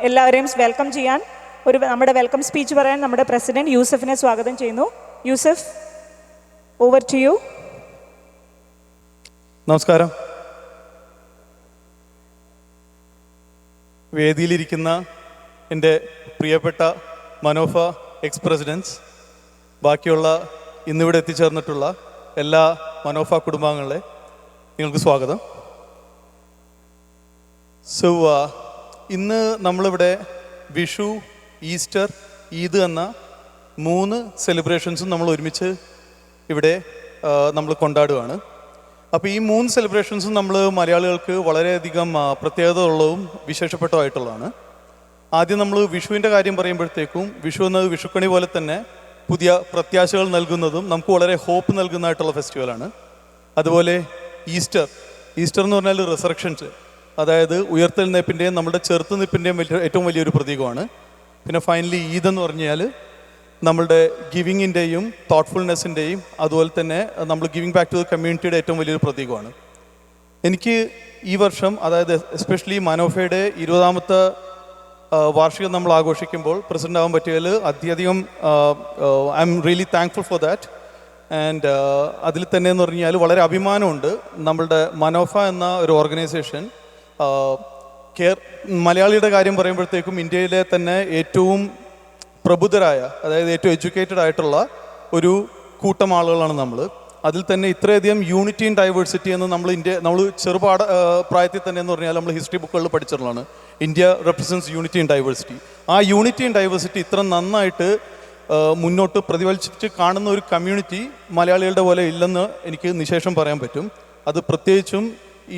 എല്ലാവരെയും വെൽക്കം ചെയ്യാൻ നമ്മുടെ വെൽക്കം സ്പീച്ച് പറയാൻ നമ്മുടെ പ്രസിഡന്റ് യൂസഫിനെ സ്വാഗതം ചെയ്യുന്നു. Yusuf, over to you. നമസ്കാരം. വേദിയിലിരിക്കുന്ന എൻ്റെ പ്രിയപ്പെട്ട മനോഫ എക്സ് പ്രസിഡൻസ്, ബാക്കിയുള്ള ഇന്നിവിടെ എത്തിച്ചേർന്നിട്ടുള്ള എല്ലാ മനോഫ കുടുംബാംഗങ്ങളെ നിങ്ങൾക്ക് സ്വാഗതം. സോ ഇന്ന് നമ്മളിവിടെ വിഷു, ഈസ്റ്റർ, ഈദ് എന്ന 3 സെലിബ്രേഷൻസും നമ്മൾ ഒരുമിച്ച് ഇവിടെ നമ്മൾ കൊണ്ടാടുകയാണ്. അപ്പോൾ ഈ 3 സെലിബ്രേഷൻസും നമ്മൾ മലയാളികൾക്ക് വളരെയധികം പ്രത്യേകത ഉള്ളതും വിശേഷപ്പെട്ടതുമായിട്ടുള്ളതാണ്. ആദ്യം നമ്മൾ വിഷുവിൻ്റെ കാര്യം പറയുമ്പോഴത്തേക്കും, വിഷു എന്നത് വിഷുക്കണി പോലെ തന്നെ പുതിയ പ്രത്യാശകൾ നൽകുന്നതും നമുക്ക് വളരെ ഹോപ്പ് നൽകുന്നതായിട്ടുള്ള ഫെസ്റ്റിവലാണ്. അതുപോലെ ഈസ്റ്റർ എന്ന് പറഞ്ഞാൽ റിസറക്ഷൻസ്, അതായത് ഉയർത്തെഴുന്നേൽപ്പിൻ്റെയും നമ്മുടെ ചെറുത്തുനിൽപ്പിൻ്റെയും ഏറ്റവും വലിയൊരു പ്രതീകമാണ്. പിന്നെ ഫൈനലി ഈദ് എന്ന് പറഞ്ഞാൽ നമ്മളുടെ ഗിവിങ്ങിൻ്റെയും തോട്ട്ഫുൾനെസ്സിൻ്റെയും അതുപോലെ തന്നെ നമ്മൾ ഗിവിങ് ബാക്ക് ടു ദ കമ്മ്യൂണിറ്റിയുടെ ഏറ്റവും വലിയൊരു പ്രതീകമാണ്. എനിക്ക് ഈ വർഷം, അതായത് എസ്പെഷ്യലി മനോഫയുടെ 20ാമത്തെ വാർഷികം നമ്മൾ ആഘോഷിക്കുമ്പോൾ പ്രസിഡൻ്റ് ആവാൻ പറ്റിയതിൽ അത്യധികം I am really thankful for that. And അതിൽ തന്നെ എന്ന് പറഞ്ഞാൽ വളരെ അഭിമാനമുണ്ട്. നമ്മളുടെ മനോഫ എന്ന ഒരു ഓർഗനൈസേഷൻ മലയാളിയുടെ കാര്യം പറയുമ്പോഴത്തേക്കും ഇന്ത്യയിലെ തന്നെ ഏറ്റവും പ്രബുദ്ധരായ, അതായത് ഏറ്റവും എഡ്യൂക്കേറ്റഡ് ആയിട്ടുള്ള ഒരു കൂട്ടം ആളുകളാണ് നമ്മൾ. അതിൽ തന്നെ ഇത്രയധികം യൂണിറ്റി ഇൻ ഡൈവേഴ്സിറ്റി എന്ന് നമ്മൾ പ്രായത്തിൽ തന്നെ എന്ന് പറഞ്ഞാൽ നമ്മൾ ഹിസ്റ്ററി ബുക്കുകളിൽ പഠിച്ചിട്ടുള്ളതാണ്. India represents unity in diversity. ആ യൂണിറ്റി ഇൻ ഡൈവേഴ്സിറ്റി ഇത്ര നന്നായിട്ട് മുന്നോട്ട് പ്രതിഫലിച്ച് കാണുന്ന ഒരു കമ്മ്യൂണിറ്റി മലയാളികളുടെ പോലെ ഇല്ലെന്ന് എനിക്ക് നിശേഷം പറയാൻ പറ്റും. അത് പ്രത്യേകിച്ചും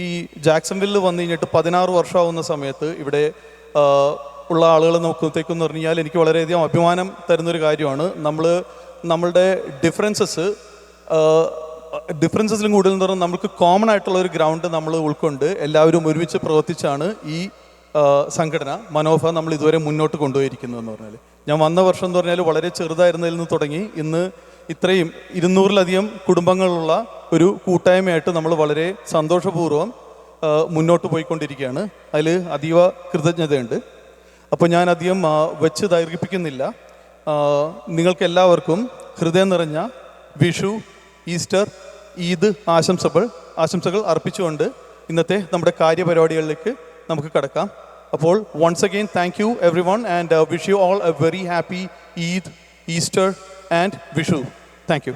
ഈ ജാക്സൺവില്ലിൽ വന്നു കഴിഞ്ഞിട്ട് 16 വർഷമാവുന്ന സമയത്ത് ഇവിടെ ഉള്ള ആളുകൾ നോക്കുമ്പോഴത്തേക്കെന്ന് പറഞ്ഞാൽ എനിക്ക് വളരെയധികം അഭിമാനം തരുന്നൊരു കാര്യമാണ്. നമ്മളുടെ ഡിഫറൻസസിലും കൂടുതൽ എന്ന് പറഞ്ഞാൽ നമുക്ക് കോമൺ ആയിട്ടുള്ള ഒരു ഗ്രൗണ്ട് നമ്മൾ ഉൾക്കൊണ്ട് എല്ലാവരും ഒരുമിച്ച് പ്രവർത്തിച്ചാണ് ഈ സംഘടന മനോഫ നമ്മൾ ഇതുവരെ മുന്നോട്ട് കൊണ്ടുപോയിരിക്കുന്നതെന്ന് പറഞ്ഞാൽ. ഞാൻ വന്ന വർഷം എന്ന് പറഞ്ഞാൽ വളരെ ചെറുതായിരുന്നതിൽ നിന്ന് തുടങ്ങി ഇന്ന് ഇത്രയും 200-ലധികം കുടുംബങ്ങളുള്ള ഒരു കൂട്ടായ്മയായിട്ട് നമ്മൾ വളരെ സന്തോഷപൂർവ്വം മുന്നോട്ട് പോയിക്കൊണ്ടിരിക്കുകയാണ്. അതിൽ അതീവ കൃതജ്ഞതയുണ്ട്. അപ്പോൾ ഞാൻ അധികം വെച്ച് ദൈർഘിപ്പിക്കുന്നില്ല. നിങ്ങൾക്കെല്ലാവർക്കും ഹൃദയം നിറഞ്ഞ വിഷു, ഈസ്റ്റർ, ഈദ് ആശംസകൾ അർപ്പിച്ചുകൊണ്ട് ഇന്നത്തെ നമ്മുടെ കാര്യപരിപാടികളിലേക്ക് നമുക്ക് കടക്കാം. അപ്പോൾ once again thank you everyone and wish you all a very happy Eid, Easter and Vishu. Thank U.